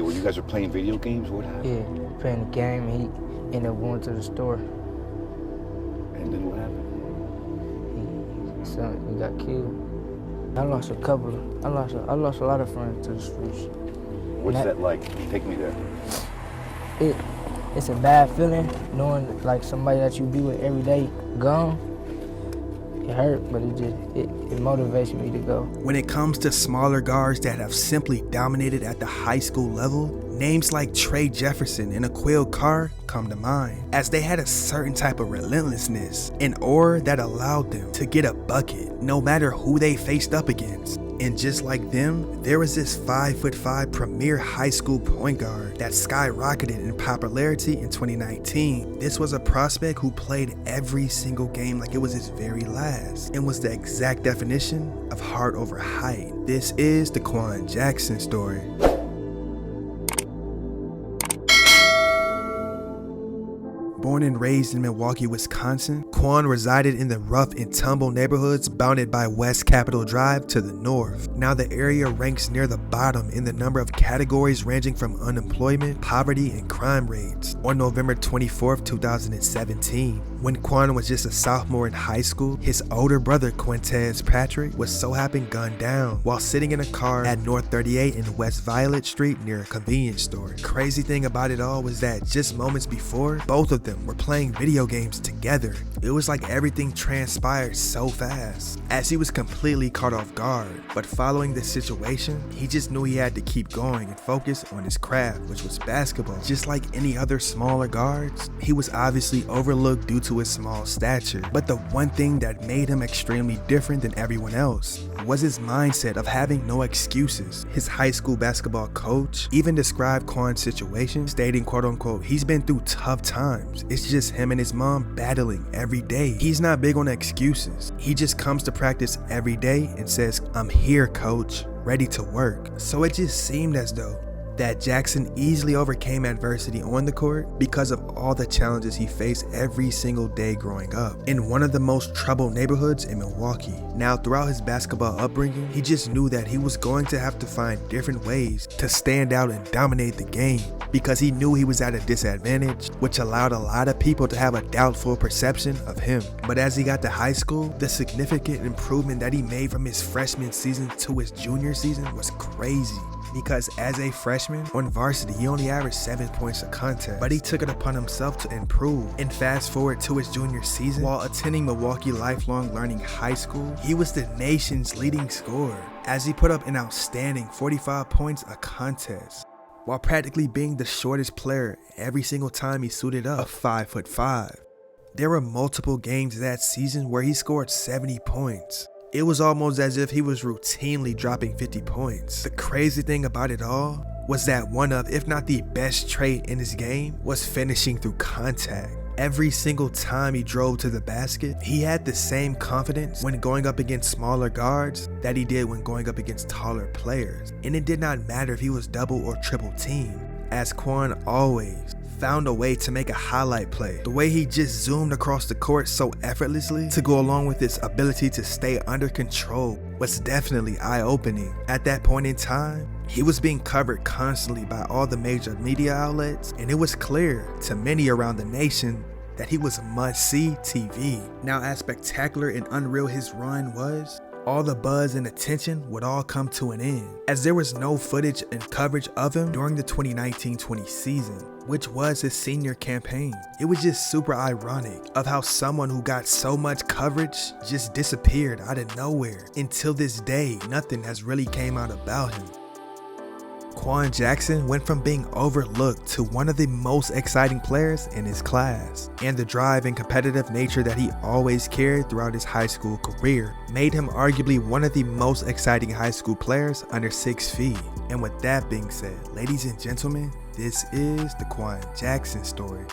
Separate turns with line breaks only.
When you guys were playing video games, what happened?
Yeah, playing the game, he ended up going to the store.
And then what happened?
He got killed. I lost a couple. I lost a lot of friends to the streets.
What's that like? Take me there.
It's a bad feeling knowing like somebody that you be with every day gone. It hurt, but it motivates me to go.
When it comes to smaller guards that have simply dominated at the high school level, names like Trey Jefferson and Aquil Carr come to mind, as they had a certain type of relentlessness, an aura that allowed them to get a bucket no matter who they faced up against. And just like them, there was this 5'5" premier high school point guard that skyrocketed in popularity in 2019. This was a prospect who played every single game like it was his very last, and was the exact definition of heart over height. This is the Qwan Jackson story. Born and raised in Milwaukee, Wisconsin, Qwan resided in the rough and tumble neighborhoods bounded by West Capitol Drive to the north. Now the area ranks near the bottom in the number of categories ranging from unemployment, poverty, and crime rates. On November 24th, 2017, when Qwan was just a sophomore in high school, his older brother Quintez Patrick was so happened gunned down while sitting in a car at North 38 and West Violet Street near a convenience store. Crazy thing about it all was that just moments before, both of them were playing video games together. It was like everything transpired so fast, as he was completely caught off guard. But following this situation, he just knew he had to keep going and focus on his craft, which was basketball. Just like any other smaller guards, he was obviously overlooked due to his small stature. But the one thing that made him extremely different than everyone else was his mindset of having no excuses. His high school basketball coach even described Quan's situation, stating, quote unquote, "He's been through tough times. It's just him and his mom battling every day. He's not big on excuses. He just comes to practice every day and says, 'I'm here, coach, ready to work.'" So it just seemed as though that Jackson easily overcame adversity on the court because of all the challenges he faced every single day growing up in one of the most troubled neighborhoods in Milwaukee. Now, throughout his basketball upbringing, he just knew that he was going to have to find different ways to stand out and dominate the game, because he knew he was at a disadvantage, which allowed a lot of people to have a doubtful perception of him. But as he got to high school, the significant improvement that he made from his freshman season to his junior season was crazy. Because as a freshman on varsity, he only averaged 7 points a contest, but he took it upon himself to improve. And fast forward to his junior season, while attending Milwaukee Lifelong Learning High School, he was the nation's leading scorer, as he put up an outstanding 45 points a contest, while practically being the shortest player every single time he suited up, 5'5". There were multiple games that season where he scored 70 points. It was almost as if he was routinely dropping 50 points. The crazy thing about it all was that one of, if not the best trait in his game, was finishing through contact. Every single time he drove to the basket, he had the same confidence when going up against smaller guards that he did when going up against taller players. And it did not matter if he was double or triple teamed, as Qwan always found a way to make a highlight play. The way he just zoomed across the court so effortlessly to go along with his ability to stay under control was definitely eye-opening. At that point in time, he was being covered constantly by all the major media outlets, and it was clear to many around the nation that he was must-see TV. Now, as spectacular and unreal his run was, all the buzz and attention would all come to an end, as there was no footage and coverage of him during the 2019-20 season, which was his senior campaign. It was just super ironic of how someone who got so much coverage just disappeared out of nowhere. Until this day, nothing has really came out about him. Qwan Jackson went from being overlooked to one of the most exciting players in his class, and the drive and competitive nature that he always carried throughout his high school career made him arguably one of the most exciting high school players under 6 feet. And with that being said, ladies and gentlemen, this is the Qwan Jackson story.